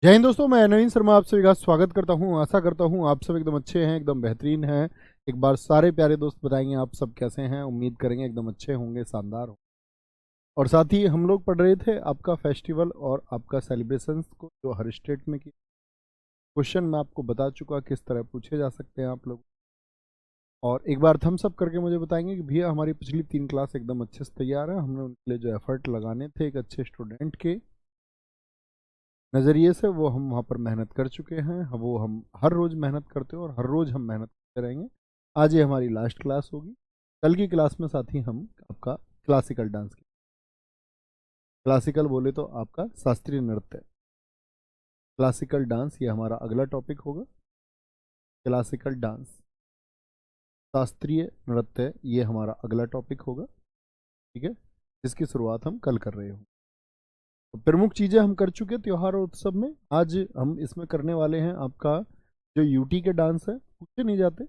जय हिंद दोस्तों, मैं नवीन शर्मा आप सभी का स्वागत करता हूं। आशा करता हूं आप सब एकदम अच्छे हैं, एकदम बेहतरीन हैं। एक बार सारे प्यारे दोस्त बताएंगे आप सब कैसे हैं। उम्मीद करेंगे एकदम अच्छे होंगे, शानदार हो। और साथ ही हम लोग पढ़ रहे थे आपका फेस्टिवल और आपका सेलिब्रेशंस को, जो हर स्टेट में की क्वेश्चन मैं आपको बता चुका किस तरह पूछे जा सकते हैं आप लोग। और एक बार थम्स अप करके मुझे बताएंगे कि भैया हमारी पिछली 3 क्लास एकदम अच्छे से तैयार है। हमने उनके लिए जो एफर्ट लगाने थे एक अच्छे स्टूडेंट के नज़रिए से, वो हम वहाँ पर मेहनत कर चुके हैं। वो हम हर रोज़ मेहनत करते हैं और हर रोज़ हम मेहनत करते रहेंगे। आज ये हमारी लास्ट क्लास होगी। कल की क्लास में साथ ही हम आपका क्लासिकल डांस की, क्लासिकल बोले तो आपका शास्त्रीय नृत्य, क्लासिकल डांस ये हमारा अगला टॉपिक होगा। क्लासिकल डांस, शास्त्रीय नृत्य ये हमारा अगला टॉपिक होगा। ठीक है, जिसकी शुरुआत हम कल कर रहे हो। तो प्रमुख चीज़ें हम कर चुके त्योहार और उत्सव में। आज हम इसमें करने वाले हैं आपका जो यूटी के डांस है, पूछे नहीं जाते।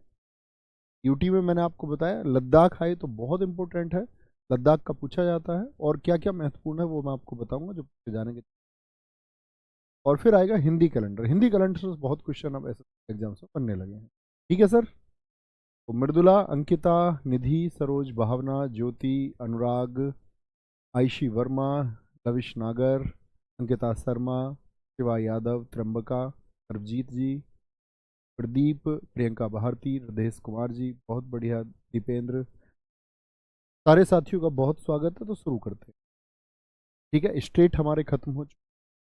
यूटी में मैंने आपको बताया लद्दाख आए तो बहुत इंपॉर्टेंट है, लद्दाख का पूछा जाता है और क्या क्या महत्वपूर्ण है वो मैं आपको बताऊंगा जो पूछे जाने के। और फिर आएगा हिंदी कैलेंडर। हिंदी कैलेंडर से बहुत क्वेश्चन अब ऐसे एग्जाम से बनने लगे हैं। ठीक है सर। तो मृदुला, अंकिता, निधि, सरोज, भावना, ज्योति, अनुराग, आयशी वर्मा, लविश नागर, अंकिता शर्मा, शिवा यादव, त्र्यंबका, हरजीत जी, प्रदीप, प्रियंका भारती, हृदयेश कुमार जी, बहुत बढ़िया, दीपेंद्र, सारे साथियों का बहुत स्वागत है। तो शुरू करते हैं। ठीक है, स्टेट हमारे खत्म हो चुके,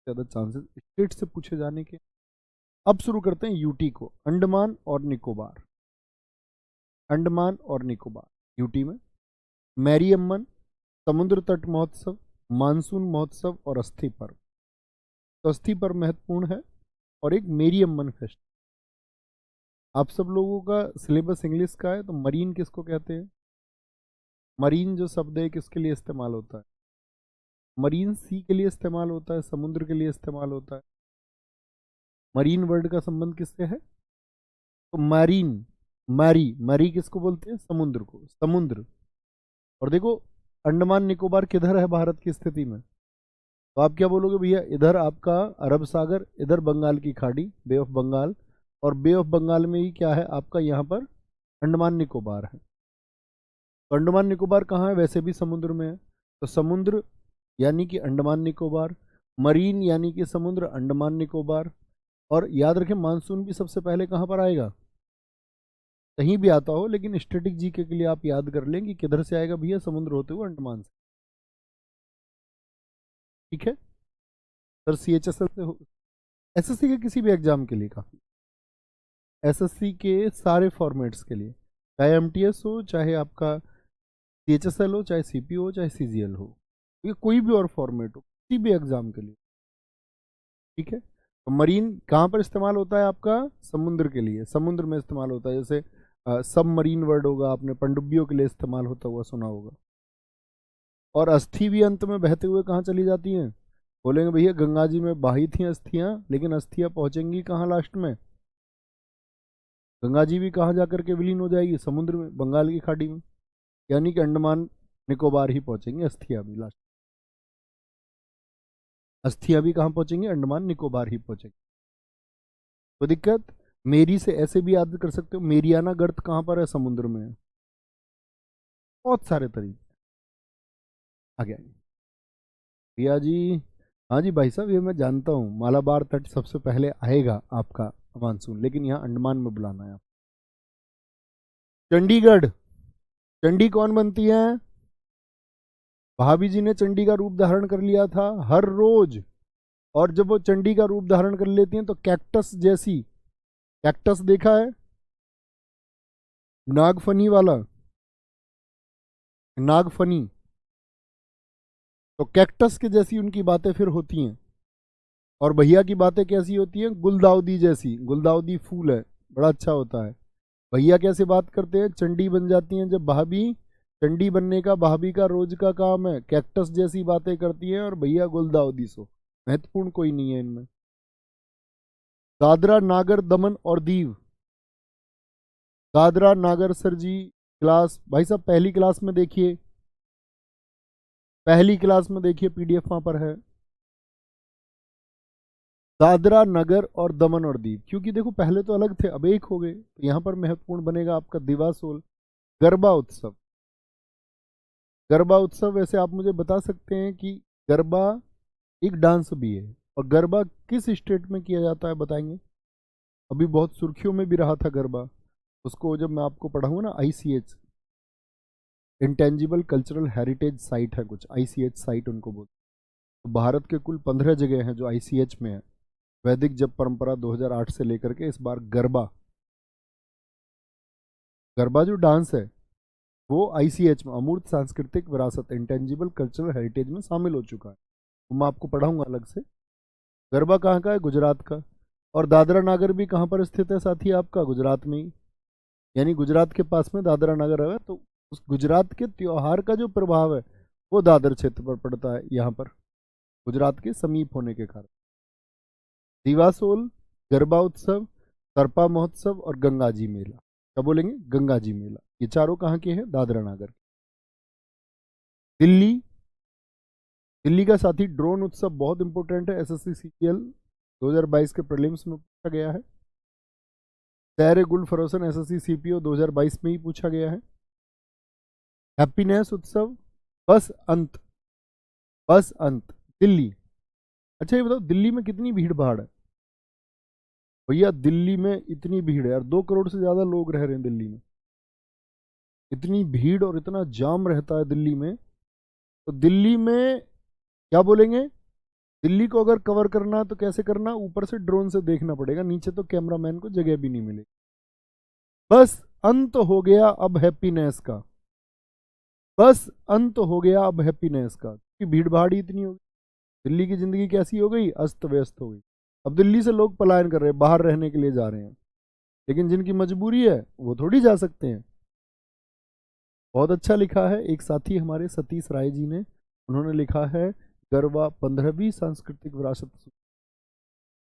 ज़्यादा चांसेस स्टेट से पूछे जाने के। अब शुरू करते हैं यूटी को, अंडमान और निकोबार। अंडमान और निकोबार यूटी में मैरियम्मन, समुद्र तट महोत्सव, मानसून महोत्सव और अस्थि पर्व। तो अस्थि पर्व महत्वपूर्ण है और एक मेरियम्मन फेस्ट। आप सब लोगों का सिलेबस इंग्लिश का है, तो मरीन किसको कहते हैं? मरीन जो शब्द है किसके लिए इस्तेमाल होता है? मरीन सी के लिए इस्तेमाल होता है, समुद्र के लिए इस्तेमाल होता है। मरीन वर्ड का संबंध किससे है? तो मरीन, मैरी, मैरी किसको बोलते हैं? समुद्र को, समुद्र। और देखो, अंडमान निकोबार किधर है भारत की स्थिति में? तो आप क्या बोलोगे भैया? इधर आपका अरब सागर, इधर बंगाल की खाड़ी, बे ऑफ बंगाल, और बे ऑफ बंगाल में ही क्या है आपका यहाँ पर अंडमान निकोबार है। तो अंडमान निकोबार कहाँ है? वैसे भी समुद्र में है। तो समुद्र यानी कि अंडमान निकोबार, मरीन यानी कि समुद्र, अंडमान निकोबार। और याद रखें मानसून भी सबसे पहले कहाँ पर आएगा? कहीं भी आता हो, लेकिन स्टैटिक जीके के लिए आप याद कर लें कि किधर से आएगा भैया? समुद्र होते हुए अंडमान से। ठीक है सर, CHSL से हो, एसएससी के किसी भी एग्जाम के लिए काफ़ी, एसएससी के सारे फॉर्मेट्स के लिए, चाहे एमटीएस हो, चाहे आपका CHSL हो, चाहे सीपीओ हो, चाहे सीजीएल हो, ये कोई भी और फॉर्मेट हो किसी भी एग्जाम के लिए। ठीक है, तो मरीन कहाँ पर इस्तेमाल होता है आपका? समुद्र के लिए, समुद्र में इस्तेमाल होता है। जैसे सब मरीन वर्ड होगा, आपने पनडुब्बियों के लिए इस्तेमाल होता हुआ सुना होगा। और अस्थि भी अंत में बहते हुए कहाँ चली जाती हैं? बोलेंगे भैया गंगा जी में बही थी अस्थियां, लेकिन अस्थियां पहुंचेंगी कहाँ लास्ट में? गंगा जी भी कहाँ जाकर के विलीन हो जाएगी? समुद्र में, बंगाल की खाड़ी में। यानी कि अंडमान निकोबार ही पहुंचेंगे अस्थियां भी लास्ट। अस्थियां भी कहाँ पहुंचेंगी? अंडमान निकोबार ही पहुंचेंगी। तो दिक्कत, मेरी से ऐसे भी याद कर सकते हो, मेरियाना गर्त कहाँ पर है? समुद्र में है। बहुत सारे तरीके। आगे आगे भैया जी। हाँ जी भाई साहब, ये मैं जानता हूँ, मालाबार तट सबसे पहले आएगा आपका मानसून, लेकिन यहाँ अंडमान में बुलाना है आप। चंडीगढ़, चंडी कौन बनती है? भाभी जी ने चंडी का रूप धारण कर लिया था हर रोज। और जब वो चंडी का रूप धारण कर लेती हैं तो कैक्टस जैसी, कैक्टस देखा है नागफनी वाला, नागफनी, तो कैक्टस के जैसी उनकी बातें फिर होती हैं। और भैया की बातें कैसी होती हैं? गुलदाउदी जैसी, गुलदाउदी फूल है, बड़ा अच्छा होता है। भैया कैसे बात करते हैं? चंडी बन जाती हैं जब भाभी, चंडी बनने का भाभी का रोज का काम है, कैक्टस जैसी बातें करती हैं, और भैया गुलदाउदी। सो महत्वपूर्ण कोई नहीं है इनमें। दादरा नागर दमन और दीव, दादरा नागर सर जी, क्लास भाई साहब पहली क्लास में देखिए, पहली क्लास में देखिए, पीडीएफ वहां पर है। दादरा नगर और दमन और दीव, क्योंकि देखो पहले तो अलग थे अब एक हो गए, तो यहाँ पर महत्वपूर्ण बनेगा आपका दिवासोल। गरबा उत्सव, गरबा उत्सव वैसे आप मुझे बता सकते हैं कि गरबा एक डांस भी है, और गरबा किस स्टेट में किया जाता है बताएंगे? अभी बहुत सुर्खियों में भी रहा था गरबा, उसको जब मैं आपको पढ़ाऊंगा ना, ICH, intangible cultural heritage site है कुछ, ICH साइट उनको बोलते हैं। तो भारत के कुल 15 जगह हैं जो ICH में है। वैदिक जप परंपरा 2008 से लेकर के इस बार गरबा, गरबा जो डांस है वो ICH में, अमूर्त सांस्कृतिक विरासत, इंटेंजिबल कल्चरल हेरिटेज में शामिल हो चुका है। तो मैं आपको पढ़ाऊंगा अलग से। गरबा कहाँ का है? गुजरात का। और दादरा नागर भी कहाँ पर स्थित है साथी आपका? गुजरात में ही, यानी गुजरात के पास में दादरा नगर है। तो उस गुजरात के त्योहार का जो प्रभाव है वो दादर क्षेत्र पर पड़ता है, यहाँ पर गुजरात के समीप होने के कारण। दिवासोल, गरबा उत्सव, सरपा महोत्सव और गंगाजी मेला। क्या बोलेंगे? गंगाजी मेला। ये चारों कहाँ के हैं? दादरा नगर। दिल्ली, दिल्ली का साथी ड्रोन उत्सव बहुत इंपॉर्टेंट है, SSC CGL 2022 के प्रीलिम्स में पूछा गया है। सैर गुल फरोसन SSC CPO 2022 में ही पूछा गया है। हैप्पीनेस उत्सव, बस अंत, बस अंत, दिल्ली। अच्छा ये बताओ दिल्ली में कितनी भीड़ भाड़ है? भैया दिल्ली में इतनी भीड़ है यार, 2 करोड़ से ज्यादा लोग रह रहे हैं दिल्ली में। इतनी भीड़ और इतना जाम रहता है दिल्ली में। तो दिल्ली में क्या बोलेंगे? दिल्ली को अगर कवर करना है तो कैसे करना? ऊपर से ड्रोन से देखना पड़ेगा, नीचे तो कैमरामैन को जगह भी नहीं मिलेगी। बस अंत हो गया अब हैप्पीनेस का, बस अंत हो गया अब हैप्पीनेस का, क्योंकि भीड़ भाड़ ही इतनी हो गई। दिल्ली की जिंदगी कैसी हो गई? अस्त व्यस्त हो गई। अब दिल्ली से लोग पलायन कर रहे हैं, बाहर रहने के लिए जा रहे हैं, लेकिन जिनकी मजबूरी है वो थोड़ी जा सकते हैं। बहुत अच्छा लिखा है एक साथी हमारे सतीश राय जी ने, उन्होंने लिखा है गरबा 15वीं सांस्कृतिक विरासत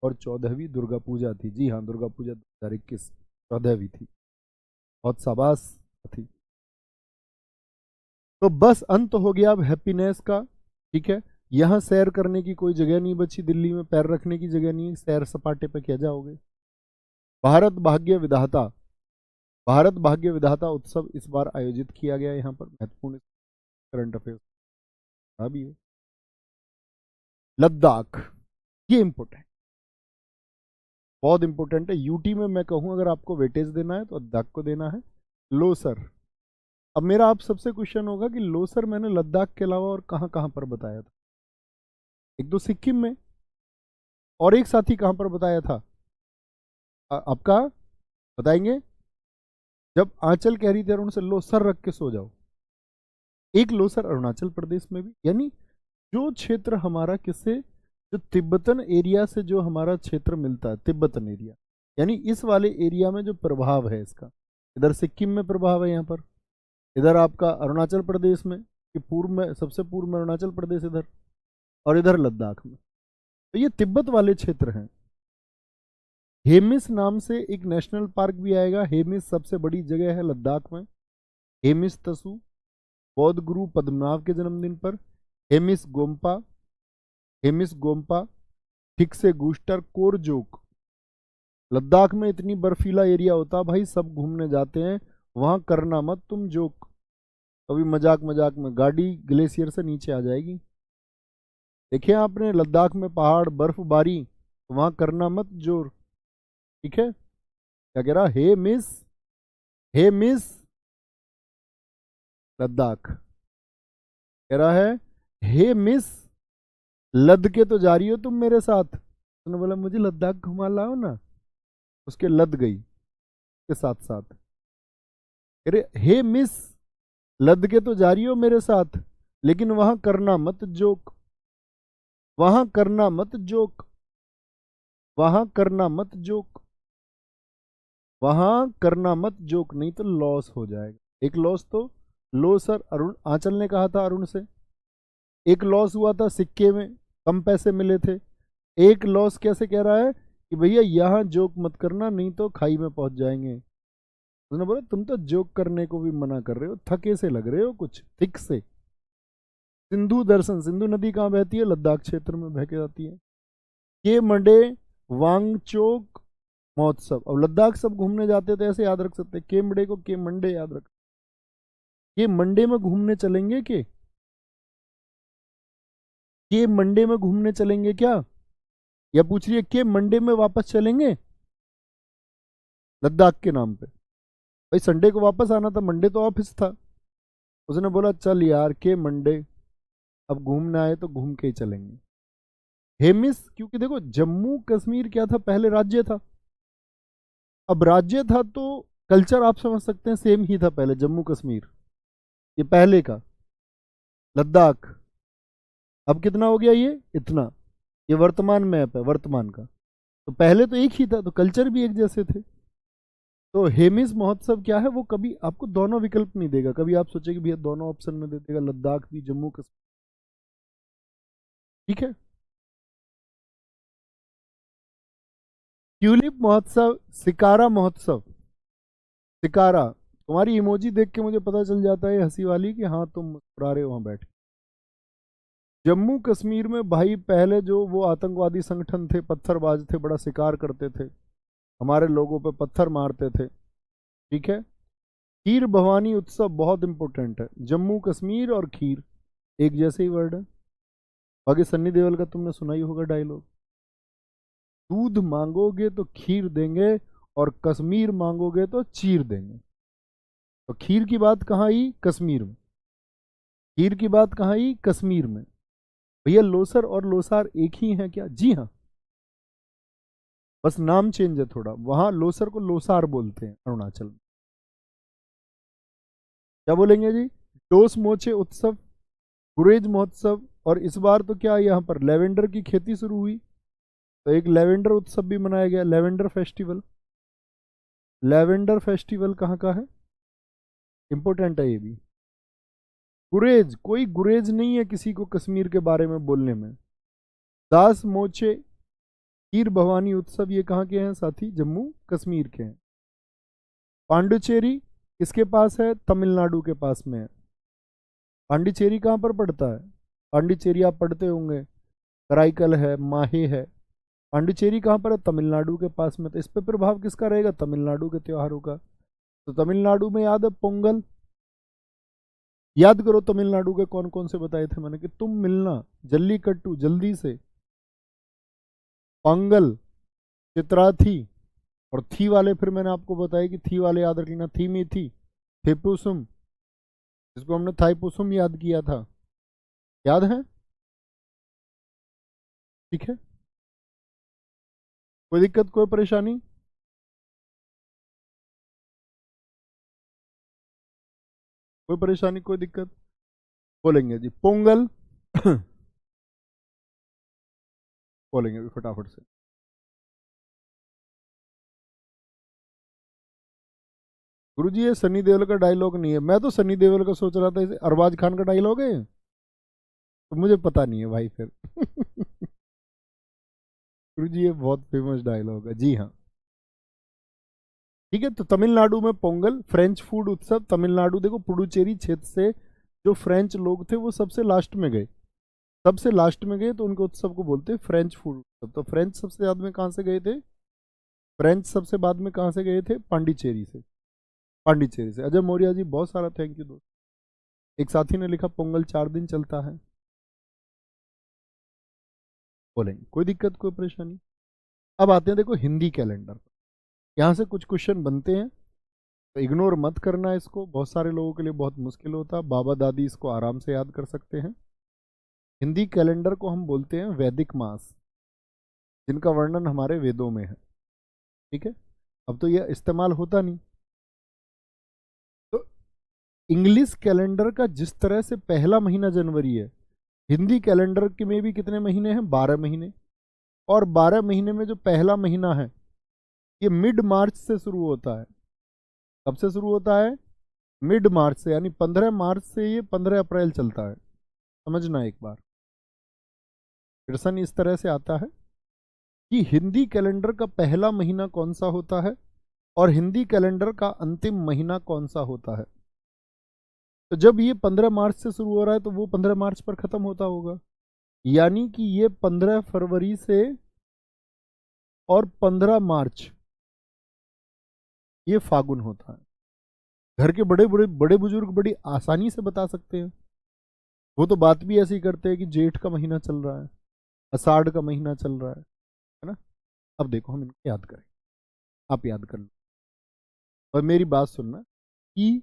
और 14वीं दुर्गा पूजा थी। जी हाँ, दुर्गा पूजा 2021 14वीं थी। बहुत शाबाश थी। तो बस अंत हो गया अब हैप्पीनेस का। ठीक है, यहाँ सैर करने की कोई जगह नहीं बची, दिल्ली में पैर रखने की जगह नहीं, सैर सपाटे पे क्या जाओगे। भारत भाग्य विधाता, भारत भाग्य विधाता उत्सव इस बार आयोजित किया गया यहाँ पर, महत्वपूर्ण करंट अफेयर्स भी है। लद्दाख, ये इंपोर्टेंट, बहुत इंपॉर्टेंट है। यूटी में मैं कहूँ अगर आपको वेटेज देना है तो लद्दाख को देना है। लोसर, अब मेरा आप सबसे क्वेश्चन होगा कि लोसर मैंने लद्दाख के अलावा और कहाँ कहाँ पर बताया था? एक तो सिक्किम में, और एक साथी कहाँ पर बताया था आपका? बताएंगे? जब आंचल कह रही थी अरुण से लो सर रख के सो जाओ। एक लोसर अरुणाचल प्रदेश में भी, यानी जो क्षेत्र हमारा किससे, जो तिब्बतन एरिया से जो हमारा क्षेत्र मिलता है, तिब्बतन एरिया, यानी इस वाले एरिया में जो प्रभाव है इसका, इधर सिक्किम में प्रभाव है यहाँ पर, इधर आपका अरुणाचल प्रदेश में, कि पूर्व में, सबसे पूर्व में अरुणाचल प्रदेश इधर, और इधर लद्दाख में। तो ये तिब्बत वाले क्षेत्र हैं। हेमिस नाम से एक नेशनल पार्क भी आएगा। हेमिस सबसे बड़ी जगह है लद्दाख में। हेमिस तसु, बौद्ध गुरु पद्मनाभ के जन्मदिन पर। हेमिस गोम्पा, हेमिस गोम्पा, ठीक से गूस्टर कोरजोक। लद्दाख में इतनी बर्फीला एरिया होता भाई, सब घूमने जाते हैं वहां, करना मत तुम जोक। कभी मजाक मजाक में गाड़ी ग्लेशियर से नीचे आ जाएगी। देखिए आपने लद्दाख में पहाड़ बर्फबारी, तो वहां करना मत जोर। ठीक है, क्या कह रहा? हे मिस, हे मिस लद्दाख, कह रहा है हे मिस लद के तो जा रही हो तुम मेरे साथ। उसने बोला मुझे लद्दाख घुमा लाओ ना, उसके लद गई के साथ साथ। अरे हे मिस लद के तो जा रही हो मेरे साथ, लेकिन वहां करना मत जोक, वहां करना मत जोक, वहां करना मत जोक, वहां करना मत जोक, नहीं तो लॉस हो जाएगा। एक लॉस तो लो सर अरुण आंचल ने कहा था अरुण से, एक लॉस हुआ था सिक्के में, कम पैसे मिले थे। एक लॉस कैसे कह रहा है कि भैया यहां जोक मत करना नहीं तो खाई में पहुंच जाएंगे। उसने बोला तुम तो जोक करने को भी मना कर रहे हो, थके से लग रहे हो कुछ, थिक से। सिंधु दर्शन, सिंधु नदी कहाँ बहती है? लद्दाख क्षेत्र में बह के जाती है। के मंडे वांगचोक महोत्सव। अब लद्दाख सब घूमने जाते थे ऐसे याद रख सकते, के मंडे को के मंडे याद रख, के मंडे में घूमने चलेंगे के मंडे में घूमने चलेंगे क्या, या पूछ रही है के मंडे में वापस चलेंगे लद्दाख के नाम पे। भाई संडे को वापस आना था, मंडे तो ऑफिस था। उसने बोला चल यार के मंडे, अब घूमने आए तो घूम के ही चलेंगे। हेमिस, क्योंकि देखो जम्मू कश्मीर क्या था, पहले राज्य था। अब राज्य था तो कल्चर आप समझ सकते हैं सेम ही था पहले, जम्मू कश्मीर ये पहले का, लद्दाख अब कितना हो गया ये इतना, ये वर्तमान मैप है वर्तमान का, तो पहले तो एक ही था तो कल्चर भी एक जैसे थे। तो हेमिस महोत्सव क्या है, वो कभी आपको दोनों विकल्प नहीं देगा, कभी आप सोचे कि भैया दोनों ऑप्शन में दे देगा, लद्दाख भी जम्मू कश्मीर, ठीक है। ट्यूलिप महोत्सव, सिकारा महोत्सव, सिकारा, तुम्हारी इमोजी देख के मुझे पता चल जाता है हंसी वाली कि हाँ तुम मुस्कुरा रहे हो वहां बैठ। जम्मू कश्मीर में भाई पहले जो वो आतंकवादी संगठन थे, पत्थरबाज थे, बड़ा शिकार करते थे, हमारे लोगों पे पत्थर मारते थे, ठीक है। खीर भवानी उत्सव बहुत इंपॉर्टेंट है, जम्मू कश्मीर और खीर एक जैसे ही वर्ड है। बाकी सन्नी देओल का तुमने सुना ही होगा डायलॉग, दूध मांगोगे तो खीर देंगे और कश्मीर मांगोगे तो चीर देंगे। तो खीर की बात कहाँ आई, कश्मीर में, खीर की बात कहाँ आई, कश्मीर में। भैया लोसर और लोसार एक ही हैं क्या, जी हाँ, बस नाम चेंज है थोड़ा, वहां लोसर को लोसार बोलते हैं अरुणाचल में। क्या बोलेंगे जी, डोस मोचे उत्सव, गुरेज महोत्सव, और इस बार तो क्या यहाँ पर लेवेंडर की खेती शुरू हुई, तो एक लेवेंडर उत्सव भी मनाया गया, लेवेंडर फेस्टिवल। लेवेंडर फेस्टिवल कहाँ का है, इंपॉर्टेंट है ये भी। गुरेज, कोई गुरेज नहीं है किसी को कश्मीर के बारे में बोलने में। दास मोचे खीर भवानी उत्सव ये कहाँ के हैं साथी, जम्मू कश्मीर के हैं। पांडुचेरी किसके पास है, तमिलनाडु के पास में है। पांडिचेरी कहाँ पर पड़ता है, पांडिचेरी आप पढ़ते होंगे, कराईकल है, माहे है, पांडिचेरी कहाँ पर है, तमिलनाडु के पास में। तो इस पे प्रभाव किसका रहेगा, तमिलनाडु के त्योहारों का। तो तमिलनाडु में याद है पोंगल, याद करो तमिलनाडु के कौन कौन से बताए थे मैंने, कि तुम मिलना, जल्लीकट्टू जल्दी से, पोंगल, चित्राथी, और थी वाले फिर मैंने आपको बताया कि थी वाले याद रख लेना, थी में थी, थेपुसुम, जिसको हमने थाईपुसुम याद किया था, याद है, ठीक है। कोई दिक्कत कोई परेशानी, कोई परेशानी कोई दिक्कत, बोलेंगे जी पोंगल बोलेंगे अभी फटाफट से। गुरुजी ये सनी देओल का डायलॉग नहीं है, मैं तो सनी देओल का सोच रहा था, इसे अरबाज खान का डायलॉग है, तो मुझे पता नहीं है भाई फिर गुरुजी ये बहुत फेमस डायलॉग है, जी हाँ, ठीक है। तो तमिलनाडु में पोंगल, फ्रेंच फूड उत्सव, तमिलनाडु देखो पुडुचेरी क्षेत्र से जो फ्रेंच लोग थे वो सबसे लास्ट में गए, सबसे लास्ट में गए, तो उनके उत्सव को बोलते हैं फ्रेंच फूड उत्सव। तो फ्रेंच सबसे बाद में कहाँ से गए थे, फ्रेंच सबसे बाद में कहाँ से गए थे, पांडिचेरी से, पांडिचेरी से। अजय मौर्य जी बहुत सारा थैंक यू दोस्त। एक साथी ने लिखा पोंगल 4 दिन चलता है, बोलेंगे कोई दिक्कत कोई परेशानी। अब आते हैं देखो हिंदी कैलेंडर, यहाँ से कुछ क्वेश्चन बनते हैं, तो इग्नोर मत करना इसको, बहुत सारे लोगों के लिए बहुत मुश्किल होता, बाबा दादी इसको आराम से याद कर सकते हैं। हिंदी कैलेंडर को हम बोलते हैं वैदिक मास, जिनका वर्णन हमारे वेदों में है, ठीक है। अब तो यह इस्तेमाल होता नहीं, तो इंग्लिश कैलेंडर का जिस तरह से पहला महीना जनवरी है, हिंदी कैलेंडर के में भी कितने महीने हैं, 12 महीने, और 12 महीने में जो पहला महीना है ये मिड मार्च से शुरू होता है। कब से शुरू होता है, मिड मार्च से, यानी 15 मार्च से ये 15 अप्रैल चलता है, समझना एक बार। प्रश्न इस तरह से आता है कि हिंदी कैलेंडर का पहला महीना कौन सा होता है और हिंदी कैलेंडर का अंतिम महीना कौन सा होता है। तो जब ये 15 मार्च से शुरू हो रहा है तो वो 15 मार्च पर खत्म होता होगा, यानी कि ये 15 फरवरी से और 15 मार्च ये फागुन होता है। घर के बड़े बड़े बड़े बुजुर्ग बड़ी आसानी से बता सकते हैं। वो तो बात भी ऐसी करते हैं कि जेठ का महीना चल रहा है, आषाढ़ का महीना चल रहा है ना। अब देखो हम इनको याद करें, आप याद कर लो और मेरी बात सुनना। ई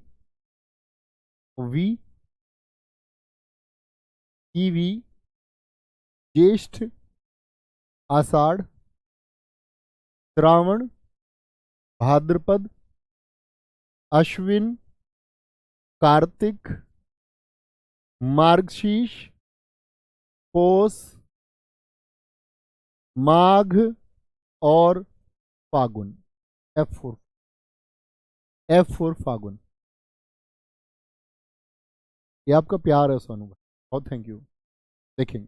वी ईवी, ज्येष्ठ, आषाढ़, श्रावण, भाद्रपद, अश्विन, कार्तिक, मार्गशीर्ष, पौष, माघ और फागुन। F4, F4 फागुन। ये आपका प्यार है सोनू भाई, बहुत थैंक यू। देखेंगे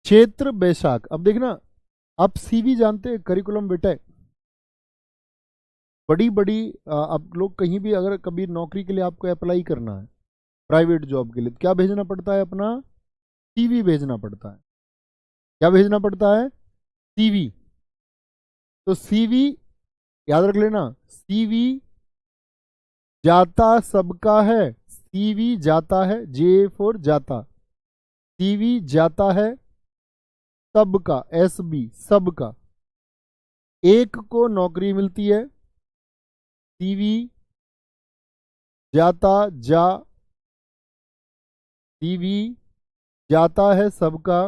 क्षेत्र बैशाख। अब देखना, आप सीवी जानते हैं, करिकुलम बेटा बड़ी बड़ी आप लोग कहीं भी अगर कभी नौकरी के लिए आपको अप्लाई करना है प्राइवेट जॉब के लिए, तो क्या भेजना पड़ता है? अपना सीवी भेजना पड़ता है। क्या भेजना पड़ता है? सीवी। तो सीवी याद रख लेना, सीवी जाता सबका है। सीवी जाता है, जे फॉर जाता। सीवी जाता है सबका, SB सबका। एक को नौकरी मिलती है। सीवी जाता जा, सीवी जाता है सबका,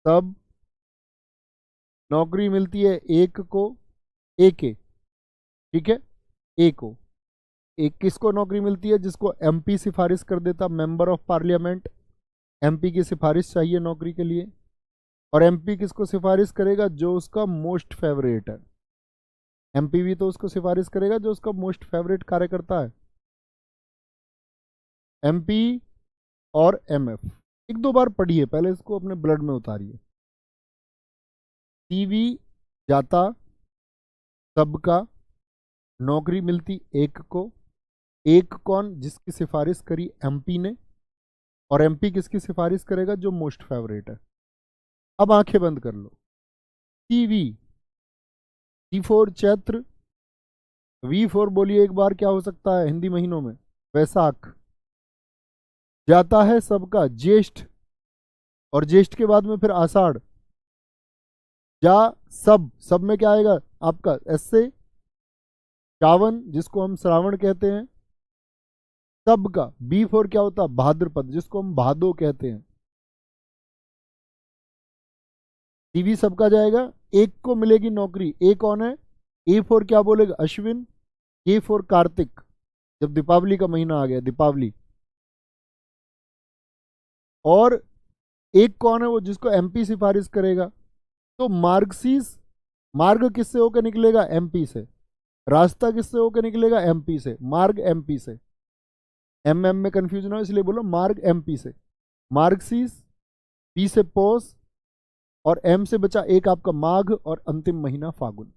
सब नौकरी मिलती है एक को, एक ठीक है, एक को। एक किसको नौकरी मिलती है? जिसको MP सिफारिश कर देता, मेंबर ऑफ पार्लियामेंट। MP की सिफारिश चाहिए नौकरी के लिए। और MP किसको सिफारिश करेगा? जो उसका मोस्ट फेवरेट है। MP भी तो उसको सिफारिश करेगा जो उसका मोस्ट फेवरेट कार्यकर्ता है। MP और MF एक दो बार पढ़िए, पहले इसको अपने ब्लड में उतारिए। सीवी जाता सबका, नौकरी मिलती एक को। एक कौन? जिसकी सिफारिश करी MP ने। और MP किसकी सिफारिश करेगा? जो मोस्ट फेवरेट है। अब आंखें बंद कर लो। सीवी, C4 चैत्र, V4 बोलिए एक बार, क्या हो सकता है हिंदी महीनों में? वैशाख। जाता है सबका ज्येष्ठ, और ज्येष्ठ के बाद में फिर आषाढ़। जा सब, सब में क्या आएगा आपका? S से श्रावण, जिसको हम श्रावण कहते हैं। सबका B4 क्या होता? भाद्रपद, जिसको हम भादो कहते हैं। सीवी सबका जाएगा, एक को मिलेगी नौकरी। ए कौन है? A4 क्या बोलेगा? अश्विन। K4 कार्तिक, जब दीपावली का महीना आ गया, दीपावली। और एक कौन है? वो जिसको MP सिफारिश करेगा। तो मार्गशीर्ष, मार्ग किससे होकर निकलेगा? MP से। रास्ता किससे होकर निकलेगा? MP से। मार्ग MP से। MM में कंफ्यूजन हो इसलिए बोलो मार्ग MP से। मार्गशीर्ष, P से पौष, और M से बचा एक आपका माघ, और अंतिम महीना फागुन।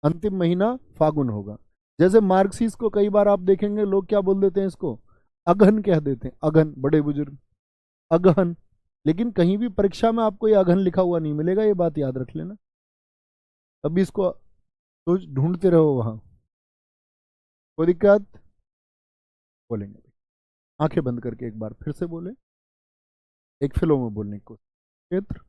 अंतिम महीना फागुन होगा। जैसे मार्गशीर्ष को कई बार आप देखेंगे लोग क्या बोल देते हैं? इसको अगहन कह देते हैं, अगहन, बड़े बुजुर्ग अगहन। लेकिन कहीं भी परीक्षा में आपको ये अगहन लिखा हुआ नहीं मिलेगा, ये बात याद रख लेना। अभी इसको तो ढूंढते रहो वहां, कोई दिक्कत? बोलेंगे आंखें बंद करके एक बार फिर से बोले, एक फ्लो में बोलने की कोशिश। क्षेत्र,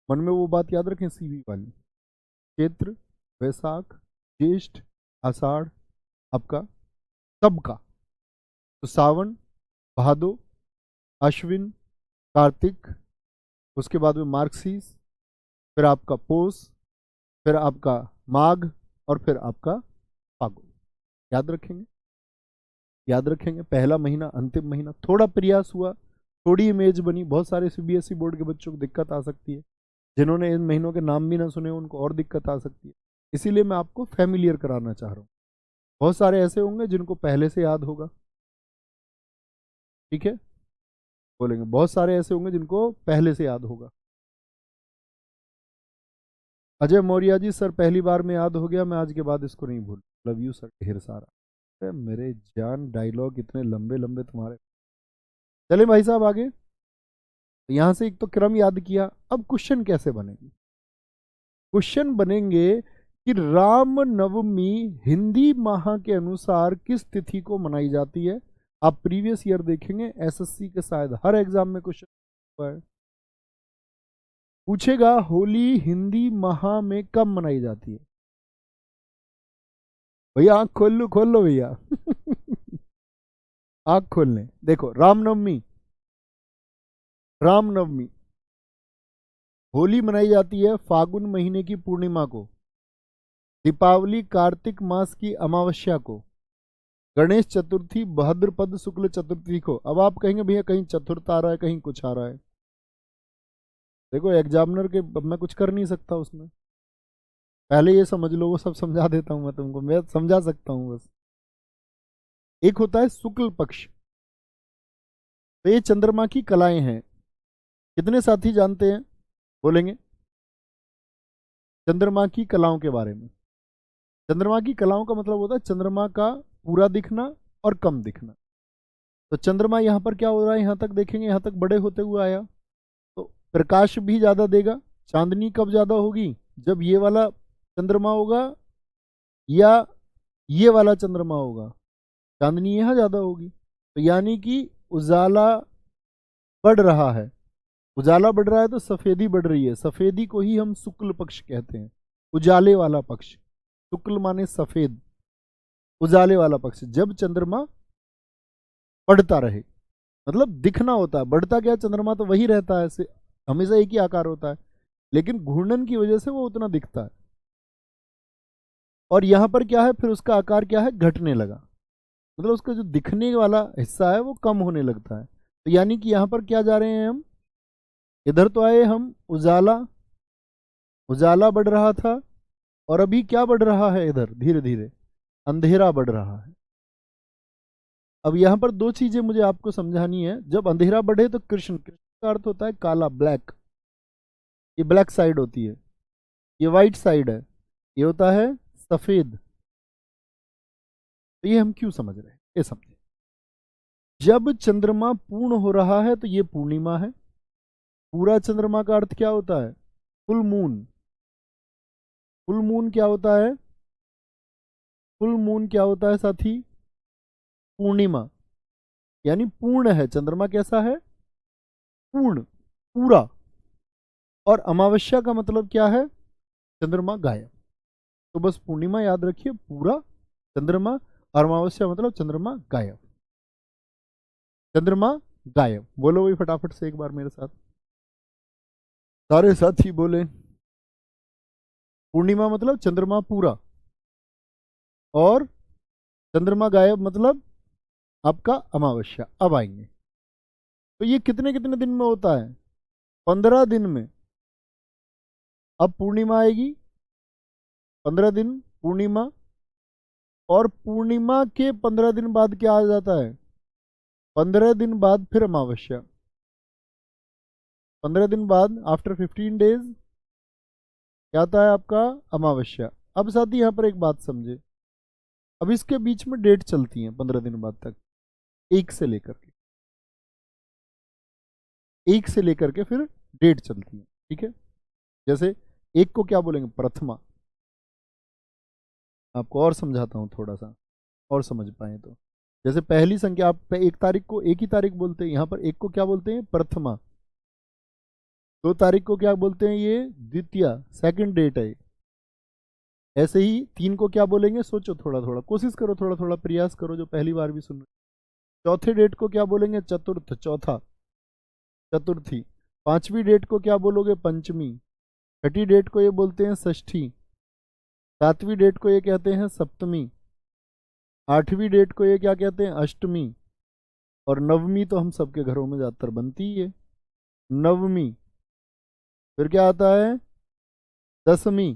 मन में वो बात याद रखें सीवी वाली। क्षेत्र, वैशाख, ज्येष्ठ, आषाढ़, आपका सबका। तो सावन, भादो, अश्विन, कार्तिक, उसके बाद में मार्गशीर्ष, फिर आपका पौष, फिर आपका माघ, और फिर आपका फागुन। याद रखेंगे, याद रखेंगे। पहला महीना, अंतिम महीना। थोड़ा प्रयास हुआ, थोड़ी इमेज बनी। बहुत सारे CBSE बोर्ड के बच्चों को दिक्कत आ सकती है, जिन्होंने इन महीनों के नाम भी ना सुने उनको और दिक्कत आ सकती है। इसीलिए मैं आपको फैमिलियर कराना चाह रहा हूँ। बहुत सारे ऐसे होंगे जिनको पहले से याद होगा, ठीक है, बोलेंगे। बहुत सारे ऐसे होंगे जिनको पहले से याद होगा। अजय मौर्य जी, सर पहली बार में याद हो गया, मैं आज के बाद इसको नहीं भूल। लव यू सर ढेर सारा। अरे मेरे जान, डायलॉग इतने लंबे लंबे तुम्हारे। चले भाई साहब आगे। तो यहां से एक तो क्रम याद किया। अब क्वेश्चन कैसे बनेंगे? क्वेश्चन बनेंगे कि राम नवमी हिंदी माह के अनुसार किस तिथि को मनाई जाती है। आप प्रीवियस ईयर देखेंगे, एसएससी के शायद हर एग्जाम में क्वेश्चन हुआ है। पूछेगा होली हिंदी माह में कब मनाई जाती है। भैया आंख खोल लो भैया। आंख खोल लें। देखो रामनवमी, रामनवमी होली मनाई जाती है फागुन महीने की पूर्णिमा को। दीपावली कार्तिक मास की अमावस्या को। गणेश चतुर्थी भाद्रपद शुक्ल चतुर्थी को। अब आप कहेंगे भैया कहीं चतुर्थ आ रहा है, कहीं कुछ आ रहा है। देखो एग्जामिनर के मैं कुछ कर नहीं सकता उसमें। पहले ये समझ लो, वो सब समझा देता हूं मैं तुमको, मैं समझा सकता हूं बस। एक होता है शुक्ल पक्ष, तो ये चंद्रमा की कलाएं हैं। कितने साथी जानते हैं? बोलेंगे चंद्रमा की कलाओं के बारे में। चंद्रमा की कलाओं का मतलब होता है चंद्रमा का पूरा दिखना और कम दिखना। तो चंद्रमा यहाँ पर क्या हो रहा है, यहाँ तक देखेंगे, यहाँ तक बड़े होते हुए आया, तो प्रकाश भी ज्यादा देगा। चांदनी कब ज्यादा होगी? जब ये वाला चंद्रमा होगा या ये वाला चंद्रमा होगा, चांदनी यहाँ ज्यादा होगी। तो यानी कि उजाला बढ़ रहा है। उजाला बढ़ रहा है तो सफेदी बढ़ रही है। सफेदी को ही हम शुक्ल पक्ष कहते हैं, उजाले वाला पक्ष। शुक्ल माने सफेद, उजाले वाला पक्ष। जब चंद्रमा बढ़ता रहे, मतलब दिखना होता है। बढ़ता क्या, चंद्रमा तो वही रहता है, हमेशा एक ही आकार होता है, लेकिन घूर्णन की वजह से वो उतना दिखता है। और यहां पर क्या है, फिर उसका आकार क्या है, घटने लगा। मतलब उसका जो दिखने वाला हिस्सा है वो कम होने लगता है। तो यानी कि यहां पर क्या जा रहे हैं हम, इधर तो आए हम उजाला, उजाला बढ़ रहा था, और अभी क्या बढ़ रहा है, इधर धीरे धीरे अंधेरा बढ़ रहा है। अब यहां पर दो चीजें मुझे आपको समझानी है। जब अंधेरा बढ़े तो कृष्ण, कृष्ण का अर्थ होता है काला, ब्लैक। ये ब्लैक साइड होती है, ये व्हाइट साइड है, ये होता है सफेद। तो ये हम क्यों समझ रहे हैं, ये समझे। जब चंद्रमा पूर्ण हो रहा है तो ये पूर्णिमा है। पूरा चंद्रमा का अर्थ क्या होता है, फुल मून। फुल मून क्या होता है, फुल मून क्या होता है साथी, पूर्णिमा। यानी पूर्ण है चंद्रमा, कैसा है, पूर्ण, पूरा। और अमावस्या का मतलब क्या है, चंद्रमा गायब। तो बस पूर्णिमा याद रखिए, पूरा चंद्रमा, और अमावस्या मतलब चंद्रमा गायब। चंद्रमा गायब, बोलो वही फटाफट से एक बार मेरे साथ, सारे साथी बोले। पूर्णिमा मतलब चंद्रमा पूरा, और चंद्रमा गायब मतलब आपका अमावस्या। अब आएंगे, तो ये कितने कितने दिन में होता है, 15 दिन में। अब पूर्णिमा आएगी, 15 दिन पूर्णिमा, और पूर्णिमा के 15 दिन बाद क्या आ जाता है, 15 दिन बाद फिर अमावस्या। 15 दिन बाद आफ्टर 15 डेज क्या आता है आपका, अमावस्या। अब साथी यहाँ पर एक बात समझे, अब इसके बीच में डेट चलती है 15 दिन बाद तक, एक से लेकर के, एक से लेकर के फिर डेट चलती है, ठीक है। जैसे एक को क्या बोलेंगे, प्रथमा। आपको और समझाता हूँ थोड़ा सा, और समझ पाए तो। जैसे पहली संख्या, आप एक तारीख को एक ही तारीख बोलते हैं, यहाँ पर एक को क्या बोलते हैं, प्रथमा। 2 तारीख को क्या बोलते हैं, ये द्वितीया, सेकंड डेट है। ऐसे ही 3 को क्या बोलेंगे, सोचो थोड़ा थोड़ा, कोशिश करो, थोड़ा थोड़ा प्रयास करो जो पहली बार भी सुन रहे। चौथे डेट को क्या बोलेंगे, चतुर्थ, चौथा, चतुर्थी। 5वीं डेट को क्या बोलोगे, पंचमी। 6ठी डेट को ये बोलते हैं षष्ठी। 7वीं डेट को ये कहते हैं सप्तमी। 8वीं डेट को ये क्या कहते हैं, अष्टमी। और नवमी तो हम सबके घरों में ज्यादातर बनती ही है, नवमी। फिर क्या आता है, दसवीं।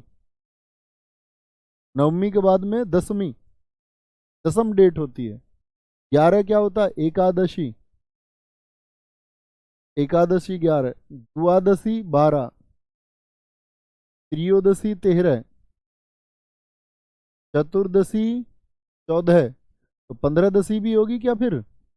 नवमी के बाद में दसवीं, दसम डेट होती है। 11 क्या होता है, एकादशी। एकादशी 11, द्वादशी 12, त्रयोदशी 13, चतुर्दशी 14। तो 15 दशी भी होगी क्या फिर,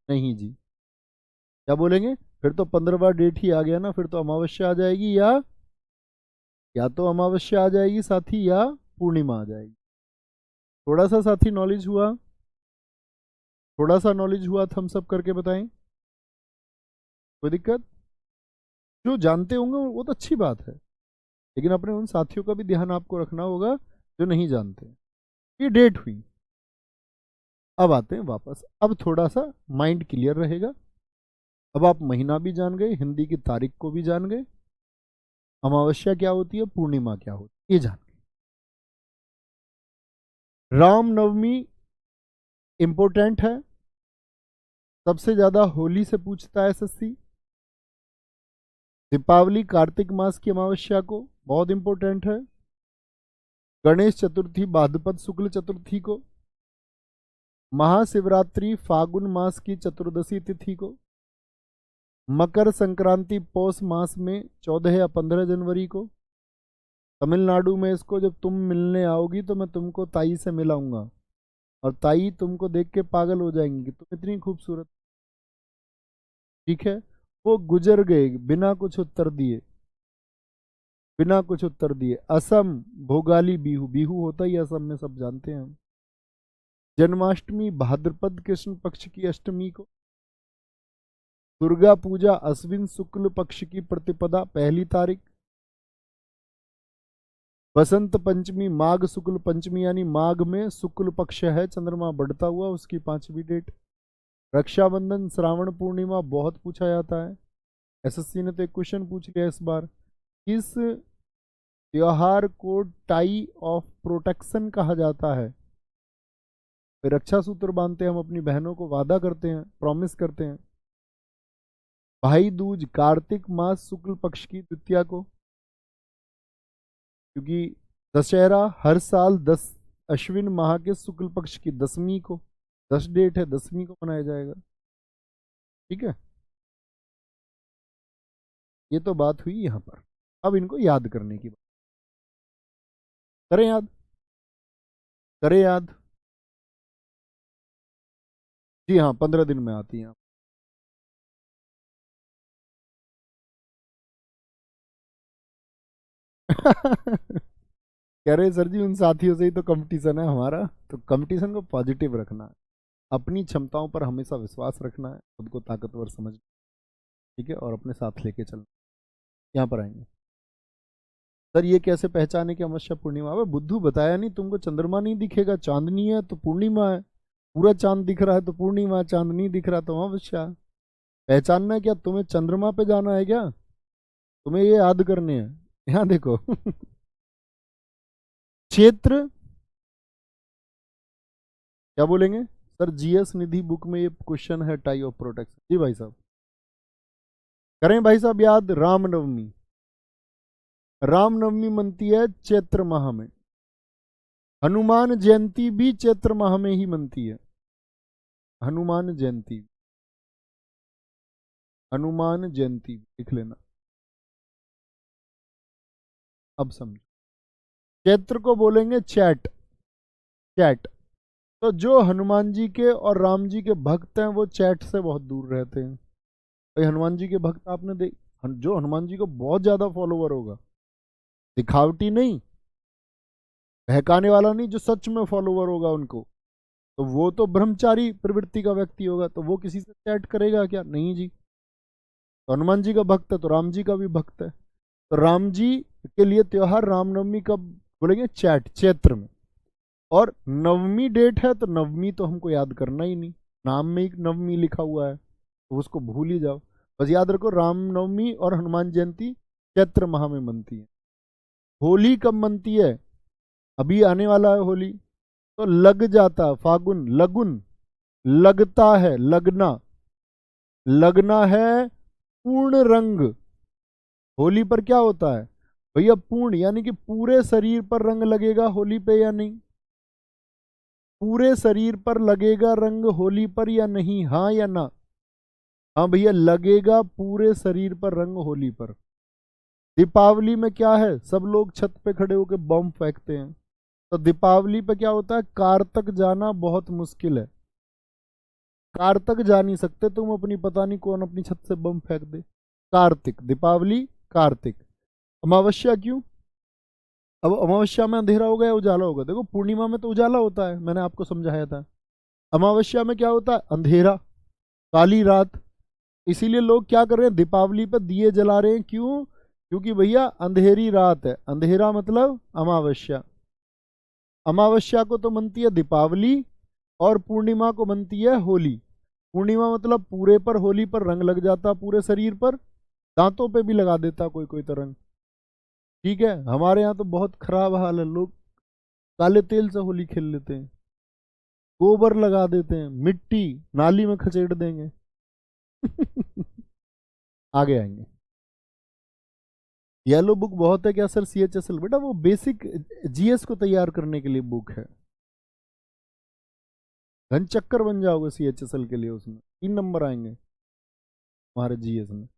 नहीं जी, क्या बोलेंगे, फिर तो 15वां डेट ही आ गया ना, फिर तो अमावस्या आ जाएगी, या तो अमावस्या आ जाएगी साथी, या पूर्णिमा आ जाएगी। थोड़ा सा साथी नॉलेज हुआ, थोड़ा सा नॉलेज हुआ, थम्स सब करके बताएं। कोई दिक्कत? जो जानते होंगे वो तो अच्छी बात है, लेकिन अपने उन साथियों का भी ध्यान आपको रखना होगा जो नहीं जानते। ये डेट हुई। अब आते हैं वापस, अब थोड़ा सा माइंड क्लियर रहेगा। अब आप महीना भी जान गए, हिंदी की तारीख को भी जान गए, अमावस्या क्या होती है, पूर्णिमा क्या होती है, ये जान गए। रामनवमी इंपॉर्टेंट है, सबसे ज्यादा होली से पूछता है एसएससी। दीपावली कार्तिक मास की अमावस्या को, बहुत इंपॉर्टेंट है। गणेश चतुर्थी भाद्रपद शुक्ल चतुर्थी को। महाशिवरात्रि फागुन मास की चतुर्दशी तिथि को। मकर संक्रांति पौष मास में 14 या 15 जनवरी को। तमिलनाडु में इसको जब तुम मिलने आओगी तो मैं तुमको ताई से मिलाऊंगा, और ताई तुमको देख के पागल हो जाएंगी कि तुम इतनी खूबसूरत। ठीक है, वो गुजर गए बिना कुछ उत्तर दिए, बिना कुछ उत्तर दिए। असम भोगाली बिहू, बिहू होता ही असम में, सब जानते हैं हम। जन्माष्टमी भाद्रपद कृष्ण पक्ष की अष्टमी को। दुर्गा पूजा अश्विन शुक्ल पक्ष की प्रतिपदा पहली तारीख। बसंत पंचमी माघ शुक्ल पंचमी, यानी माघ में शुक्ल पक्ष है, चंद्रमा बढ़ता हुआ, उसकी 5वीं डेट। रक्षाबंधन श्रावण पूर्णिमा बहुत पूछा जाता है, एसएससी ने तो एक क्वेश्चन पूछ लिया इस बार। किस त्योहार को टाई ऑफ प्रोटेक्शन कहा जाता है? फिर रक्षा सूत्र बांधते हैं हम अपनी बहनों को, वादा करते हैं, प्रॉमिस करते हैं। भाई दूज कार्तिक मास शुक्ल पक्ष की द्वितीया को, क्योंकि दशहरा हर साल 10 अश्विन माह के शुक्ल पक्ष की 10वीं को, 10 डेट है, 10वीं को मनाया जाएगा। ठीक है, ये तो बात हुई यहां पर। अब इनको याद करने की बात करें, याद करें, याद। जी हाँ, 15 दिन में आती हैं। कह रहे सर जी उन साथियों से ही तो कंपटीशन है हमारा, तो कंपटीशन को पॉजिटिव रखना है, अपनी क्षमताओं पर हमेशा विश्वास रखना है, खुद को ताकतवर समझना। ठीक है, और अपने साथ लेके चलना। यहाँ पर आएंगे सर, ये कैसे पहचाने कि अमावस्या पूर्णिमा? अबे बुद्धू, बताया नहीं तुमको? चंद्रमा नहीं दिखेगा, चांदनी है तो पूर्णिमा है, पूरा चांद दिख रहा है तो पूर्णिमा, चांद नहीं दिख रहा तो अमावस्या। पहचानना है क्या? तुम्हें चंद्रमा पे जाना है क्या? तुम्हें ये याद करने हैं। यहाँ देखो। क्षेत्र क्या बोलेंगे सर? जीएस निधि बुक में ये क्वेश्चन है, टाई ऑफ प्रोटेक्शन। जी भाई साहब, करें भाई साहब याद। रामनवमी, रामनवमी मनती है चैत्र माह में। हनुमान जयंती भी चैत्र माह में ही मनती है। हनुमान जयंती, हनुमान जयंती लिख लेना। अब समझो, चैत्र को बोलेंगे चैट, चैट। तो जो हनुमान जी के और राम जी के भक्त हैं वो चैट से बहुत दूर रहते हैं। भाई हनुमान जी के भक्त आपने देख, जो हनुमान जी को बहुत ज्यादा फॉलोवर होगा, दिखावटी नहीं, बहकाने वाला नहीं, जो सच में फॉलोवर होगा उनको, तो वो तो ब्रह्मचारी प्रवृत्ति का व्यक्ति होगा, तो वो किसी से चैट करेगा क्या? नहीं जी। तो हनुमान जी का भक्त है तो राम जी का भी भक्त है, तो राम जी के लिए त्योहार रामनवमी कब बोलेंगे? चैट, चैत्र में। और नवमी डेट है तो नवमी तो हमको याद करना ही नहीं, नाम में ही नवमी लिखा हुआ है, तो उसको भूल ही जाओ। बस याद रखो, रामनवमी और हनुमान जयंती चैत्र माह में मनती है। होली कब मनती है? अभी आने वाला है होली, तो लग जाता, फागुन, लगुन, लगता है, लगना, लगना है पूर्ण रंग। होली पर क्या होता है भैया? पूर्ण, यानी कि पूरे शरीर पर रंग लगेगा होली पे या नहीं? पूरे शरीर पर लगेगा रंग होली पर या नहीं? हाँ या ना? हाँ भैया, लगेगा पूरे शरीर पर रंग होली पर। दीपावली में क्या है? सब लोग छत पे खड़े होकर बम फेंकते हैं, तो दीपावली पे क्या होता है? कार तक जाना बहुत मुश्किल है, कारतक जा नहीं सकते तुम, अपनी पता नहीं कौन अपनी छत से बम फेंक दे। कार्तिक, दीपावली, कार्तिक। अमावस्या क्यों? अब अमावस्या में अंधेरा होगा या उजाला होगा? देखो पूर्णिमा में तो उजाला होता है, मैंने आपको समझाया था। अमावस्या में क्या होता है? अंधेरा, काली रात। इसीलिए लोग क्या कर रहे हैं, दीपावली पर दिए जला रहे हैं। क्यों? क्योंकि भैया अंधेरी रात है, अंधेरा मतलब अमावस्या। अमावस्या को तो मनती है दीपावली, और पूर्णिमा को मनती है होली। पूर्णिमा मतलब पूरे पर, होली पर रंग लग जाता पूरे शरीर पर, दांतों पे भी लगा देता कोई कोई तो रंग। ठीक है, हमारे यहाँ तो बहुत खराब हाल है, लोग काले तेल से होली खेल लेते हैं, गोबर लगा देते हैं, मिट्टी नाली में खसेड़ देंगे। आगे आएंगे। येलो बुक बहुत है क्या सर? CHSL बेटा वो बेसिक GS को तैयार करने के लिए बुक है, घन चक्कर बन जाओगे CHSL के लिए, उसमें 3 नंबर आएंगे हमारे GS में।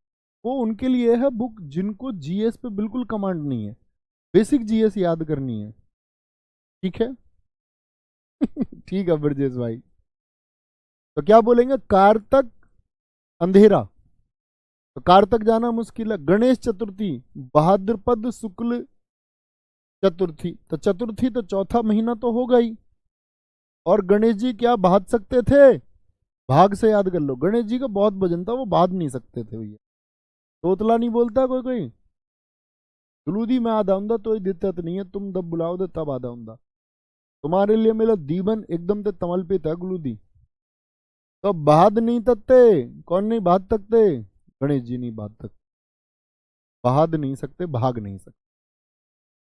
वो उनके लिए है बुक जिनको GS पे बिल्कुल कमांड नहीं है, बेसिक GS याद करनी है। ठीक है। ठीक है ब्रजेश भाई। तो क्या बोलेंगे? कारतक, अंधेरा, तो कारतक जाना मुश्किल है। गणेश चतुर्थी, भाद्रपद शुक्ल चतुर्थी, तो चतुर्थी तो चौथा महीना तो होगा ही। और गणेश जी क्या भाग सकते थे? भाग से याद कर लो, गणेश जी का बहुत वजन था, वो भाग नहीं सकते थे भैया। तोतला नहीं बोलता कोई कोई, गुलूदी मैं आधा हूं तो दिक्कत नहीं है, तुम जब बुलाओ दे तब आधा हूं। तुम्हारे लिए मेरा दीवन एकदम ते तमलपित है गुलूदी। तो भाद नहीं तकते, कौन नहीं भाग सकते? गणेश जी नहीं भाग सकते, भाग नहीं सकते, भाग नहीं सकते।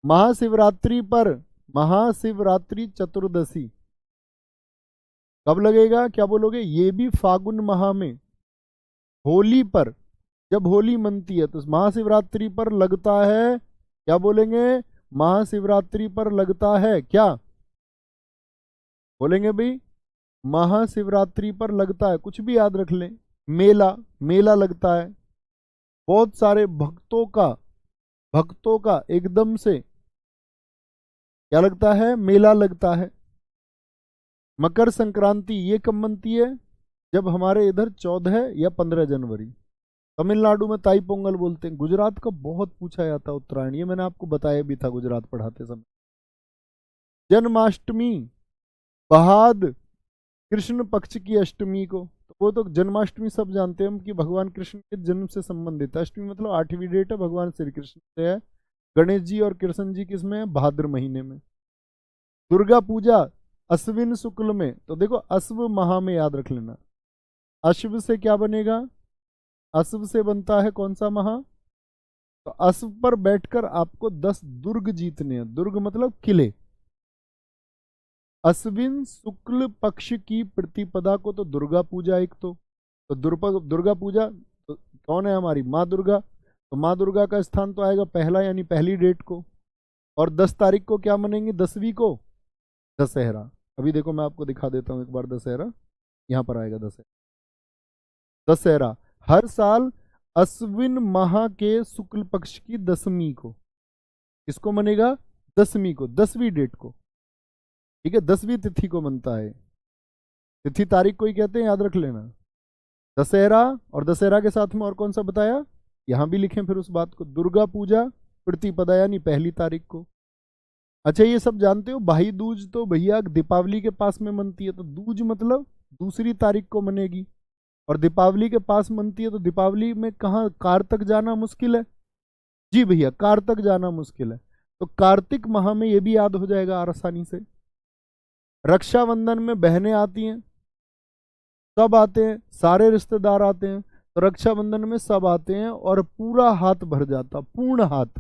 महाशिवरात्रि पर, महाशिवरात्रि चतुर्दशी कब लगेगा? क्या बोलोगे? ये भी फागुन माह में, होली पर, जब होली मनती है तो महाशिवरात्रि पर लगता है। क्या बोलेंगे? महाशिवरात्रि पर लगता है क्या बोलेंगे भाई? महाशिवरात्रि पर लगता है, कुछ भी याद रख लें। मेला, मेला लगता है, बहुत सारे भक्तों का एकदम से क्या लगता है? मेला लगता है। मकर संक्रांति ये कब मनती है? जब हमारे इधर 14 या 15 जनवरी। तमिलनाडु में ताई पोंगल बोलते हैं। गुजरात का बहुत पूछा जाता है उत्तरायण, ये मैंने आपको बताया भी था गुजरात पढ़ाते समय। जन्माष्टमी, बहाद कृष्ण पक्ष की अष्टमी को, तो वो तो जन्माष्टमी सब जानते हैं हम कि भगवान कृष्ण के जन्म से संबंधित है। अष्टमी मतलब 8वीं डेट है, भगवान श्री कृष्ण से है। गणेश जी और कृष्ण जी किसमें है? भाद्र महीने में। दुर्गा पूजा अश्विन शुक्ल में, तो देखो अश्व माह में याद रख लेना। अश्व से क्या बनेगा? अश्व से बनता है कौन सा माह? तो अश्व पर बैठकर आपको 10 दुर्ग जीतने हैं। दुर्ग मतलब किले। अश्विन शुक्ल पक्ष की प्रतिपदा को तो दुर्गा पूजा एक तो दुर्गा पूजा तो कौन है? हमारी माँ दुर्गा। तो माँ दुर्गा का स्थान तो आएगा पहला, यानी पहली डेट को। और 10 तारीख को क्या मनेंगे? 10वीं को दशहरा। अभी देखो मैं आपको दिखा देता हूँ एक बार दशहरा, यहाँ पर आएगा दशहरा। दशहरा हर साल अश्विन माह के शुक्ल पक्ष की 10वीं को। किसको मनेगा? 10वीं को, 10वीं डेट को। ठीक है, 10वीं तिथि को मनता है। तिथि तारीख को ही कहते हैं, याद रख लेना। दशहरा, और दशहरा के साथ में और कौन सा बताया? यहां भी लिखें फिर उस बात को। दुर्गा पूजा प्रतिपदा यानी पहली तारीख को। अच्छा ये सब जानते हो, भाई दूज तो भैया दीपावली के पास में मनती है, तो दूज मतलब दूसरी तारीख को मनेगी। और दीपावली के पास मनती है, तो दीपावली में कहाँ कार तक जाना मुश्किल है? जी भैया, कार तक जाना मुश्किल है, तो कार्तिक माह में ये भी याद हो जाएगा आसानी से। रक्षाबंधन में बहनें आती हैं, सब आते हैं, सारे रिश्तेदार आते हैं, तो रक्षाबंधन में सब आते हैं और पूरा हाथ भर जाता, पूर्ण हाथ।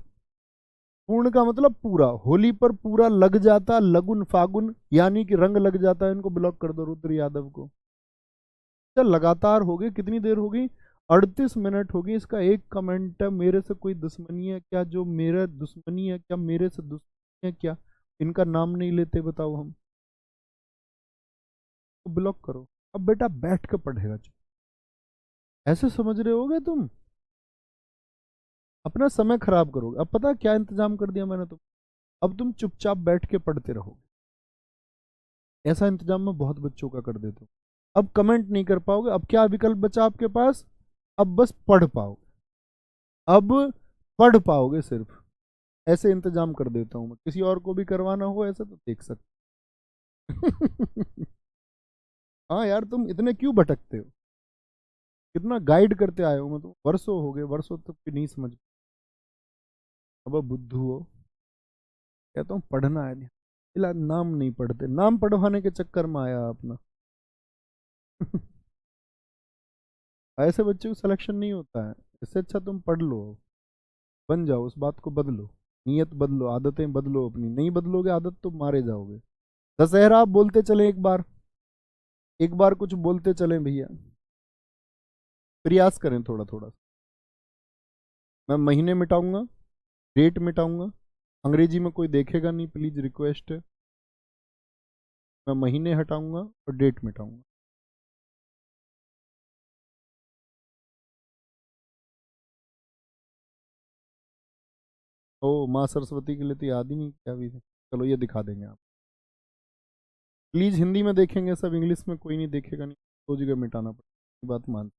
पूर्ण का मतलब पूरा, होली पर पूरा लग जाता, लगुन फागुन यानी कि रंग लग जाता है। इनको ब्लॉक कर दो रुद्र यादव को। चल लगातार हो गई, कितनी देर हो गई? 38 मिनट हो गई। इसका एक कमेंट है, मेरे से कोई दुश्मनी है क्या? जो मेरा दुश्मनी है क्या? मेरे से दुश्मनी है क्या? इनका नाम नहीं लेते, बताओ हम तो ब्लॉक करो। अब बेटा बैठ के पढ़ेगा, ऐसे समझ रहे होगे तुम? अपना समय खराब करोगे। अब पता क्या इंतजाम कर दिया मैंने तुम, अब तुम चुपचाप बैठ के पढ़ते रहोगे। ऐसा इंतजाम मैं बहुत बच्चों का कर देता हूँ। अब कमेंट नहीं कर पाओगे। अब क्या विकल्प बचा आपके पास? अब बस पढ़ पाओगे, अब पढ़ पाओगे सिर्फ। ऐसे इंतजाम कर देता हूँ मैं, किसी और को भी करवाना हो ऐसा तो देख सकते। हाँ यार, तुम इतने क्यों भटकते हो? कितना गाइड करते आए हो, मैं तो वर्षों हो गए, वर्षों तक भी नहीं समझ। अब बुद्धू हो, कहता हूँ पढ़ना है, इला नाम नहीं पढ़ते, नाम पढ़वाने के चक्कर में आया अपना। ऐसे बच्चे को सिलेक्शन नहीं होता है। इससे अच्छा तुम पढ़ लो, बन जाओ, उस बात को बदलो, नीयत बदलो, आदतें बदलो अपनी। नहीं बदलोगे आदत तो मारे जाओगे। दशहरा आप बोलते चले, एक बार एक बार कुछ बोलते चले भैया, प्रयास करें थोड़ा थोड़ा। मैं महीने मिटाऊंगा, डेट मिटाऊंगा, अंग्रेजी में कोई देखेगा नहीं, प्लीज रिक्वेस्ट है। मैं महीने हटाऊंगा और डेट मिटाऊंगा। ओ माँ सरस्वती के लिए तो याद ही नहीं क्या भी थे। चलो ये दिखा देंगे आप, प्लीज हिंदी में देखेंगे सब, इंग्लिश में कोई नहीं देखेगा, नहीं दो जगह मिटाना पड़ेगा, बात मान।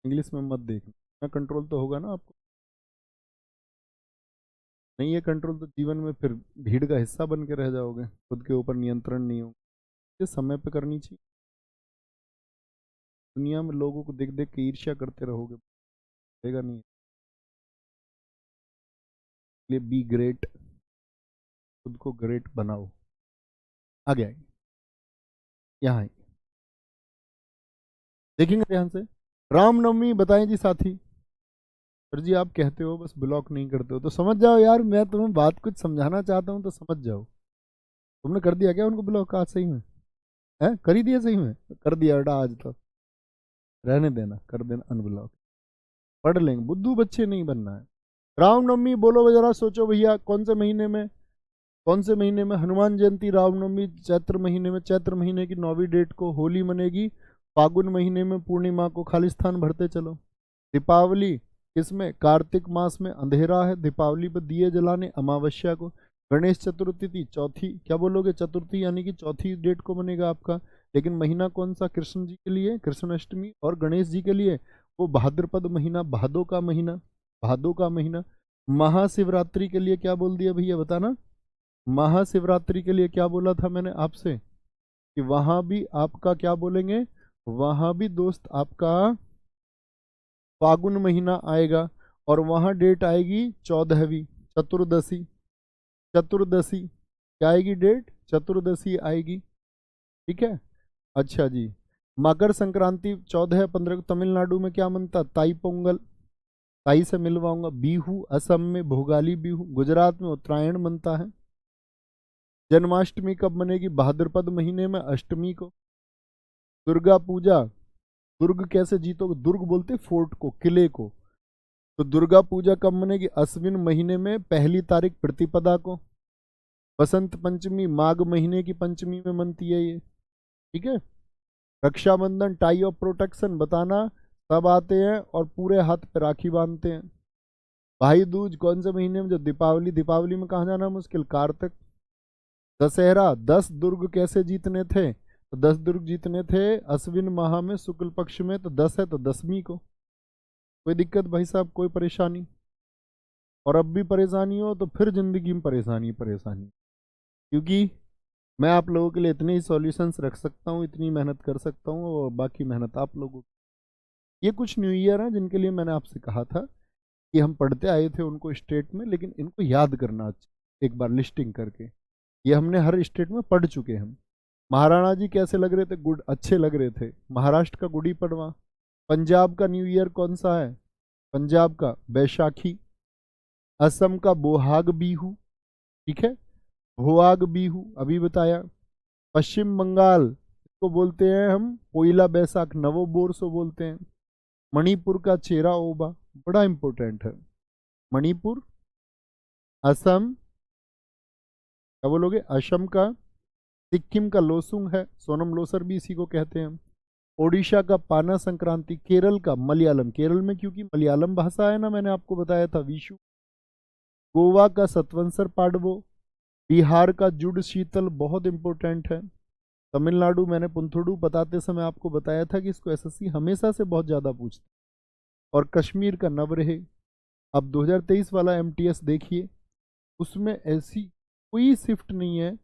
इंग्लिश में मत देखना, कंट्रोल तो होगा ना आपको। नहीं है कंट्रोल तो जीवन में फिर भीड़ का हिस्सा बन के रह जाओगे, खुद के ऊपर नियंत्रण नहीं हो। ये समय पे करनी चाहिए। दुनिया में लोगों को देख देख के ईर्ष्या करते रहोगे, देगा नहीं। इसलिए बी ग्रेट, खुद को ग्रेट बनाओ। आगे आइए, यहाँ आइए, देखेंगे ध्यान से। रामनवमी बताएं जी साथी। सर जी आप कहते हो बस ब्लॉक नहीं करते हो, तो समझ जाओ यार, मैं तुम्हें बात कुछ समझाना चाहता हूँ तो समझ जाओ। तुमने कर दिया क्या उनको ब्लॉक आज सही में? है कर ही दिया सही में? कर दिया बेटा, आज तो रहने देना, कर देना अनब्लॉक। पढ़ लेंगे, बुद्धू बच्चे नहीं बनना है। रामनवमी बोलो जरा, सोचो भैया कौन से महीने में, कौन से महीने में? हनुमान जयंती रामनवमी चैत्र महीने में, चैत्र महीने की 9वीं डेट को होली मनेगी, फागुन महीने में पूर्णिमा को खालिस्तान भरते चलो। दीपावली किसमें? कार्तिक मास में अंधेरा है, दीपावली पर दिए जलाने अमावस्या को। गणेश चतुर्थी चौथी, क्या बोलोगे? चतुर्थी यानी कि चौथी डेट को बनेगा आपका। लेकिन महीना कौन सा? कृष्ण जी के लिए कृष्ण अष्टमी, और गणेश जी के लिए वो भाद्रपद महीना, भादो का महीना, भादो का महीना। महाशिवरात्रि के लिए क्या बोल दिया भैया बताना? महाशिवरात्रि के लिए क्या बोला था मैंने आपसे? कि वहां भी आपका क्या बोलेंगे? वहां भी दोस्त आपका फागुन महीना आएगा, और वहां डेट आएगी 14वीं, चतुर्दशी। चतुर्दशी क्या आएगी डेट? चतुर्दशी आएगी, ठीक है। अच्छा जी, मकर संक्रांति 14 या 15 को तमिलनाडु में क्या मनता? ताई पोंगल, ताई से मिलवाऊंगा। बीहू असम में भोगाली बीहू, गुजरात में उत्तरायण मनता है। जन्माष्टमी कब मनेगी? भाद्रपद महीने में अष्टमी को। दुर्गा पूजा, दुर्ग कैसे जीतोगे? दुर्ग बोलते फोर्ट को, किले को। तो दुर्गा पूजा कब मनेगी? अश्विन महीने में 1 तारीख प्रतिपदा को। बसंत पंचमी माघ महीने की पंचमी में मनती है ये, ठीक है। रक्षाबंधन टाई ऑफ प्रोटेक्शन बताना, सब आते हैं और पूरे हाथ पे राखी बांधते हैं। भाई दूज कौन से महीने में? जो दीपावली, दीपावली में कहाँ जाना मुश्किल? कार्तिक। दशहरा 10 दुर्ग कैसे जीतने थे? तो 10 दुर्ग जीतने थे अश्विन माह में शुक्ल पक्ष में, तो 10 है तो 10वीं को। कोई दिक्कत भाई साहब, कोई परेशानी? और अब भी परेशानी हो तो फिर जिंदगी में परेशानी परेशानी, क्योंकि मैं आप लोगों के लिए इतने ही सॉल्यूशंस रख सकता हूँ, इतनी मेहनत कर सकता हूँ, और बाकी मेहनत आप लोगों की। ये कुछ न्यू ईयर हैं जिनके लिए मैंने आपसे कहा था कि हम पढ़ते आए थे उनको स्टेट में, लेकिन इनको याद करना एक बार लिस्टिंग करके। ये हमने हर स्टेट में पढ़ चुके हैं। महाराणा जी कैसे लग रहे थे? गुड, अच्छे लग रहे थे। महाराष्ट्र का गुड़ी पड़वा। पंजाब का न्यू ईयर कौन सा है? पंजाब का बैसाखी। असम का बोहाग बीहू, ठीक है, भोआग बीहू अभी बताया। पश्चिम बंगाल इसको बोलते हैं हम पोइला बैसाख, नवो बोरसो बोलते हैं। मणिपुर का चेरा ओबा, बड़ा इंपॉर्टेंट है। मणिपुर, असम, क्या बोलोगे? असम का। सिक्किम का लोसुंग है, सोनम लोसर भी इसी को कहते हैं। ओडिशा का पाना संक्रांति। केरल का मलयालम, केरल में क्योंकि मलयालम भाषा है ना, मैंने आपको बताया था, विशु। गोवा का सतवंसर पाडवो। बिहार का जुड़ शीतल बहुत इंपॉर्टेंट है। तमिलनाडु मैंने पुंथुडु बताते समय आपको बताया था कि इसको एसएससी हमेशा से बहुत ज़्यादा पूछता है। और कश्मीर का नवरहे। अब 2023 वाला एमटीएस देखिए, उसमें ऐसी कोई शिफ्ट नहीं है,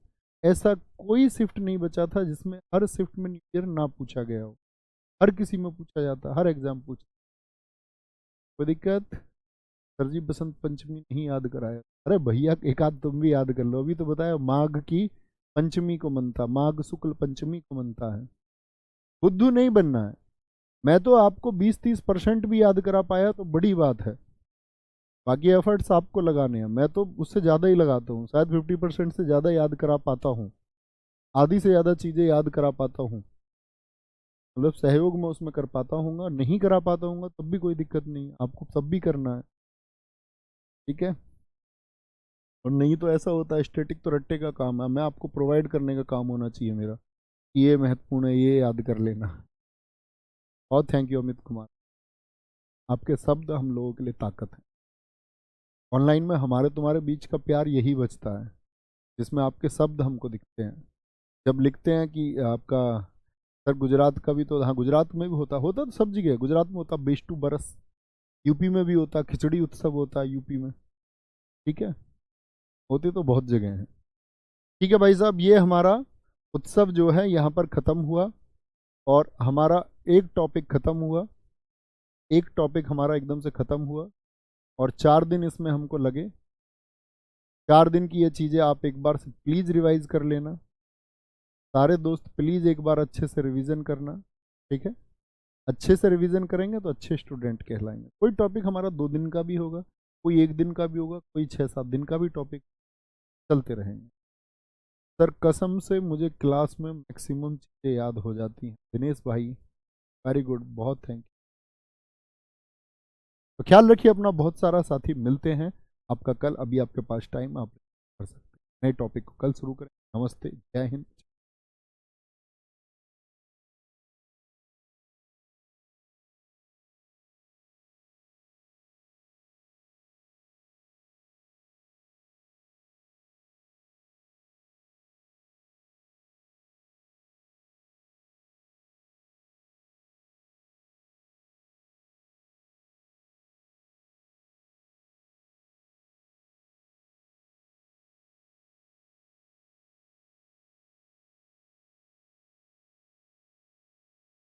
ऐसा कोई शिफ्ट नहीं बचा था जिसमें हर शिफ्ट में न्यू ईयर ना पूछा गया हो। हर किसी में पूछा जाता, हर एग्जाम पूछा। कोई दिक्कत? सर जी बसंत पंचमी नहीं याद कराया। अरे भैया एक आध तुम भी याद कर लो, अभी तो बताया माघ की पंचमी को मनता, माघ शुक्ल पंचमी को मनता है। बुद्धू नहीं बनना है। मैं तो आपको 20-30% भी याद करा पाया तो बड़ी बात है। बाकी एफर्ट्स आपको लगाने हैं, मैं तो उससे ज़्यादा ही लगाता हूँ, शायद 50% से ज़्यादा याद करा पाता हूँ, आधी से ज़्यादा चीज़ें याद करा पाता हूँ। मतलब सहयोग में उसमें कर पाता हूँ, नहीं करा पाता हूँ तब भी कोई दिक्कत नहीं, आपको सब भी करना है, ठीक है। और नहीं तो ऐसा होता है स्टैटिक तो रट्टे का काम है, मैं आपको प्रोवाइड करने का काम होना चाहिए मेरा, ये महत्वपूर्ण है, ये याद कर लेना। और थैंक यू अमित कुमार, आपके शब्द हम लोगों के लिए ताकत है। ऑनलाइन में हमारे तुम्हारे बीच का प्यार यही बचता है, जिसमें आपके शब्द हमको दिखते हैं। जब लिखते हैं कि आपका सर गुजरात का भी, तो हाँ गुजरात में भी होता होता तो सब जगह, गुजरात में होता बेस्टू बरस, यूपी में भी होता खिचड़ी उत्सव होता है यूपी में, ठीक है, होते तो बहुत जगह हैं। ठीक है भाई साहब, ये हमारा उत्सव जो है यहाँ पर ख़त्म हुआ, और हमारा एक टॉपिक ख़त्म हुआ, एक टॉपिक हमारा एकदम से ख़त्म हुआ, और 4 दिन इसमें हमको लगे। 4 दिन की ये चीज़ें आप एक बार से प्लीज़ रिवाइज कर लेना, सारे दोस्त प्लीज़ एक बार अच्छे से रिवीजन करना, ठीक है। अच्छे से रिवीजन करेंगे तो अच्छे स्टूडेंट कहलाएंगे। कोई टॉपिक हमारा 2 दिन का भी होगा, कोई 1 दिन का भी होगा, कोई 6-7 दिन का भी टॉपिक चलते रहेंगे। सर कसम से मुझे क्लास में मैक्सिमम चीज़ें याद हो जाती हैं। दिनेश भाई वेरी गुड, बहुत थैंक यू। तो ख्याल रखिए अपना, बहुत सारा साथी, मिलते हैं आपका कल। अभी आपके पास टाइम, आप कर सकते हैं नए टॉपिक को कल शुरू करें। नमस्ते, जय हिंद।